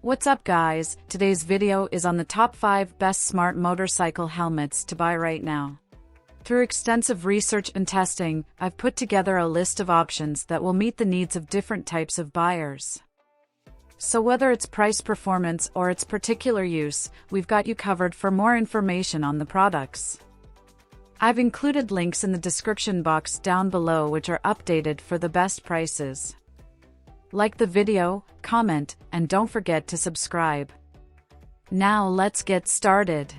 What's up guys, today's video is on the top 5 best smart motorcycle helmets to buy right now. Through extensive research and testing, I've put together a list of options that will meet the needs of different types of buyers. So whether it's price performance or its particular use, we've got you covered. For more information on the products, I've included links in the description box down below which are updated for the best prices. Like the video, comment, and don't forget to subscribe. Now let's get started.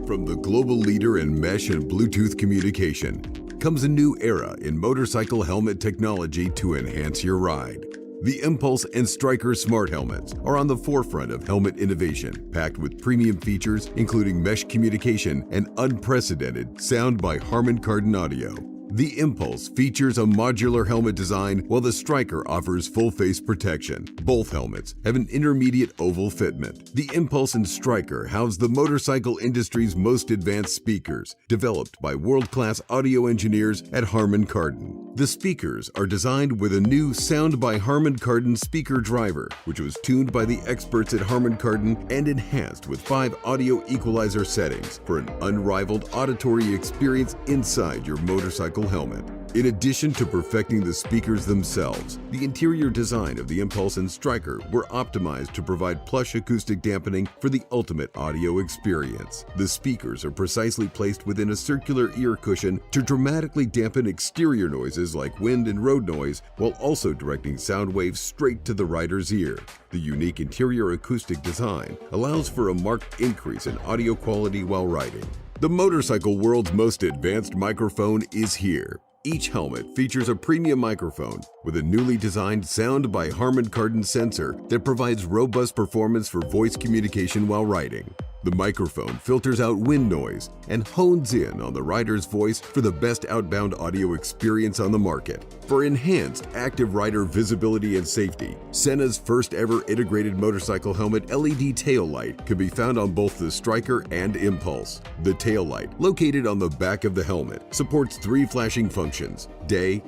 From the global leader in mesh and Bluetooth communication comes a new era in motorcycle helmet technology to enhance your ride. The Impulse and Stryker smart helmets are on the forefront of helmet innovation, packed with premium features including mesh communication and unprecedented sound by Harman Kardon audio. The Impulse features a modular helmet design while the Stryker offers full-face protection. Both helmets have an intermediate oval fitment. The Impulse and Stryker house the motorcycle industry's most advanced speakers, developed by world-class audio engineers at Harman Kardon. The speakers are designed with a new Sound by Harman Kardon speaker driver, which was tuned by the experts at Harman Kardon and enhanced with 5 audio equalizer settings for an unrivaled auditory experience inside your motorcycle helmet. In addition to perfecting the speakers themselves, the interior design of the Impulse and Stryker were optimized to provide plush acoustic dampening for the ultimate audio experience. The speakers are precisely placed within a circular ear cushion to dramatically dampen exterior noises like wind and road noise, while also directing sound waves straight to the rider's ear. The unique interior acoustic design allows for a marked increase in audio quality while riding. The motorcycle world's most advanced microphone is here. Each helmet features a premium microphone with a newly designed Sound by Harman Kardon sensor that provides robust performance for voice communication while riding. The microphone filters out wind noise and hones in on the rider's voice for the best outbound audio experience on the market. For enhanced active rider visibility and safety, Sena's first ever integrated motorcycle helmet LED tail light can be found on both the Stryker and Impulse. The tail light, located on the back of the helmet, supports 3 flashing functions: day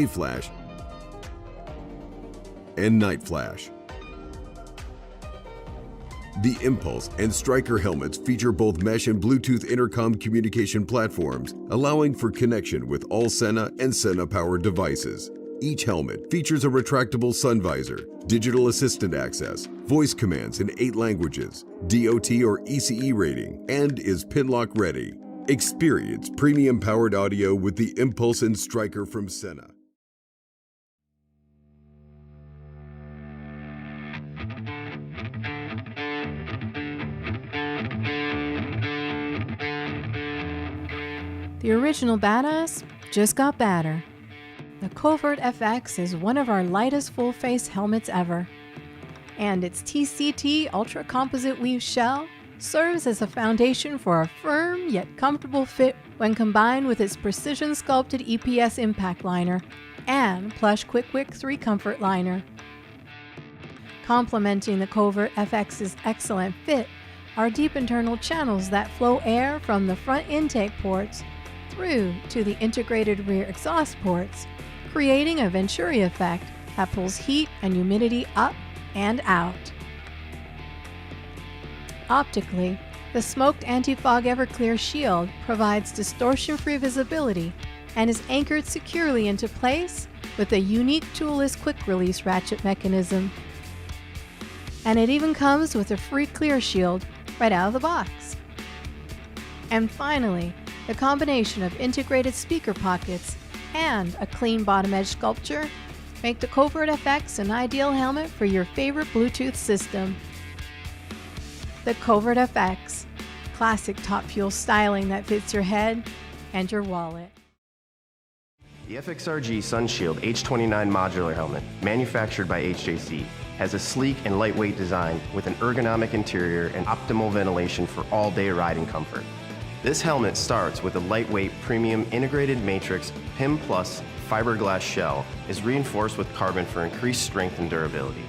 flash, and night flash. The Impulse and Stryker helmets feature both mesh and Bluetooth intercom communication platforms, allowing for connection with all Sena and Sena-powered devices. Each helmet features a retractable sun visor, digital assistant access, voice commands in 8 languages, DOT or ECE rating, and is pinlock ready. Experience premium-powered audio with the Impulse and Stryker from Sena. The original badass just got badder. The Covert FX is one of our lightest full-face helmets ever, and its TCT Ultra Composite Weave shell serves as a foundation for a firm yet comfortable fit when combined with its precision sculpted EPS impact liner and plush Quick Wick 3 comfort liner. Complementing the Covert FX's excellent fit are deep internal channels that flow air from the front intake ports through to the integrated rear exhaust ports, creating a Venturi effect that pulls heat and humidity up and out. Optically, the smoked anti-fog Everclear shield provides distortion-free visibility and is anchored securely into place with a unique toolless quick-release ratchet mechanism. And it even comes with a free clear shield right out of the box. And finally, the combination of integrated speaker pockets and a clean bottom edge sculpture make the Covert FX an ideal helmet for your favorite Bluetooth system. The Covert FX, classic top fuel styling that fits your head and your wallet. The FXRG Sunshield H29 modular helmet, manufactured by HJC, has a sleek and lightweight design with an ergonomic interior and optimal ventilation for all-day riding comfort. This helmet starts with a lightweight premium integrated matrix PIM Plus fiberglass shell is reinforced with carbon for increased strength and durability.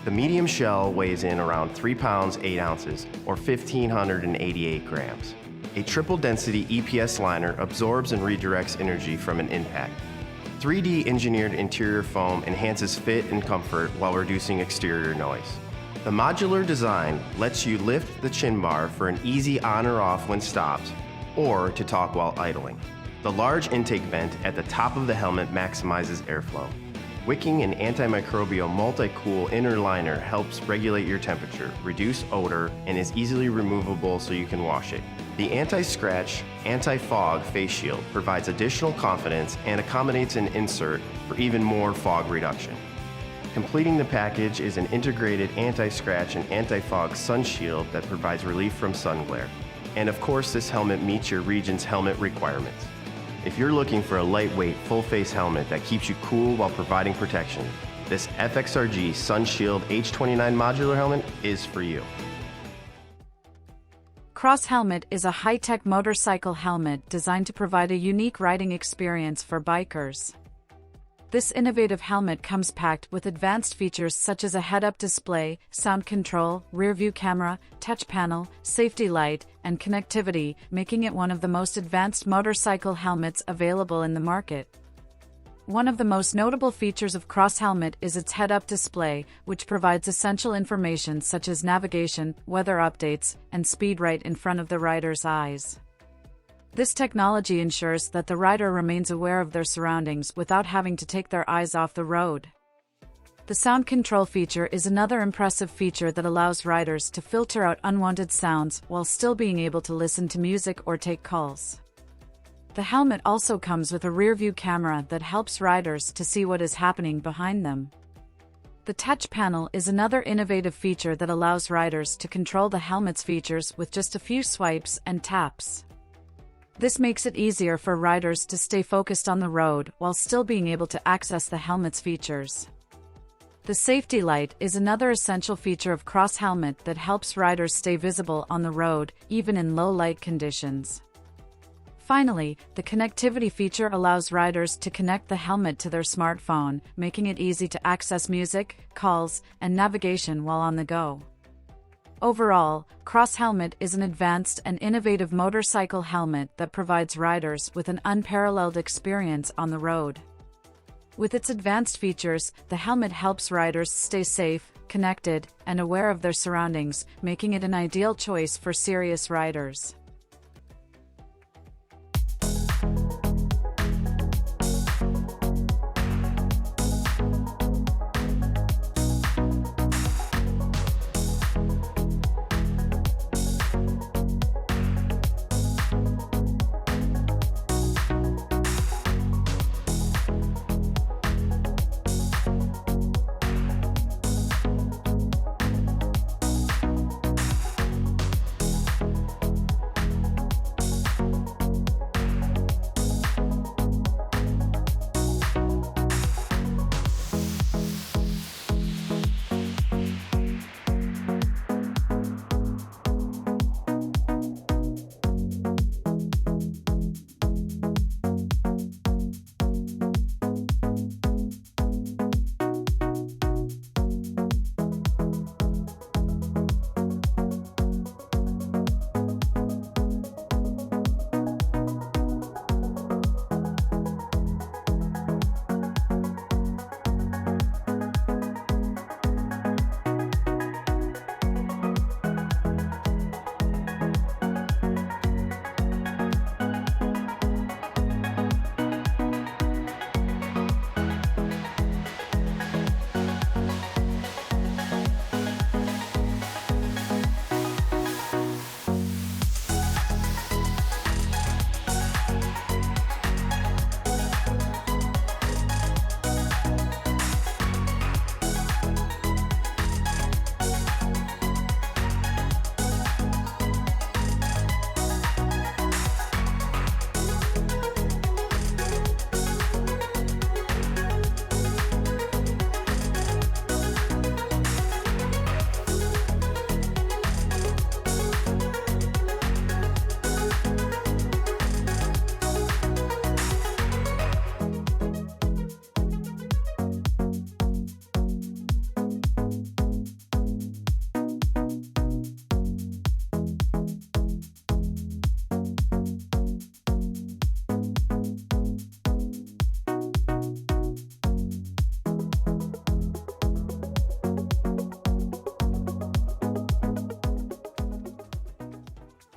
The medium shell weighs in around 3 pounds 8 ounces or 1,588 grams. A triple density EPS liner absorbs and redirects energy from an impact. 3D engineered interior foam enhances fit and comfort while reducing exterior noise. The modular design lets you lift the chin bar for an easy on or off when stopped, or to talk while idling. The large intake vent at the top of the helmet maximizes airflow. Wicking and antimicrobial multi-cool inner liner helps regulate your temperature, reduce odor, and is easily removable so you can wash it. The anti-scratch, anti-fog face shield provides additional confidence and accommodates an insert for even more fog reduction. Completing the package is an integrated anti-scratch and anti-fog sun shield that provides relief from sun glare. And of course, this helmet meets your region's helmet requirements. If you're looking for a lightweight, full-face helmet that keeps you cool while providing protection, this FXRG Sun Shield H29 modular helmet is for you. Crosshelmet is a high-tech motorcycle helmet designed to provide a unique riding experience for bikers. This innovative helmet comes packed with advanced features such as a head-up display, sound control, rear-view camera, touch panel, safety light, and connectivity, making it one of the most advanced motorcycle helmets available in the market. One of the most notable features of Crosshelmet is its head-up display, which provides essential information such as navigation, weather updates, and speed right in front of the rider's eyes. This technology ensures that the rider remains aware of their surroundings without having to take their eyes off the road. The sound control feature is another impressive feature that allows riders to filter out unwanted sounds while still being able to listen to music or take calls. The helmet also comes with a rear-view camera that helps riders to see what is happening behind them. The touch panel is another innovative feature that allows riders to control the helmet's features with just a few swipes and taps. This makes it easier for riders to stay focused on the road while still being able to access the helmet's features. The safety light is another essential feature of Crosshelmet that helps riders stay visible on the road, even in low light conditions. Finally, the connectivity feature allows riders to connect the helmet to their smartphone, making it easy to access music, calls, and navigation while on the go. Overall, Crosshelmet is an advanced and innovative motorcycle helmet that provides riders with an unparalleled experience on the road. With its advanced features, the helmet helps riders stay safe, connected, and aware of their surroundings, making it an ideal choice for serious riders.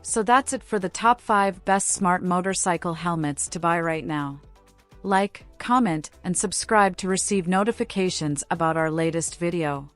So that's it for the top 5 best smart motorcycle helmets to buy right now. Like, comment, and subscribe to receive notifications about our latest video.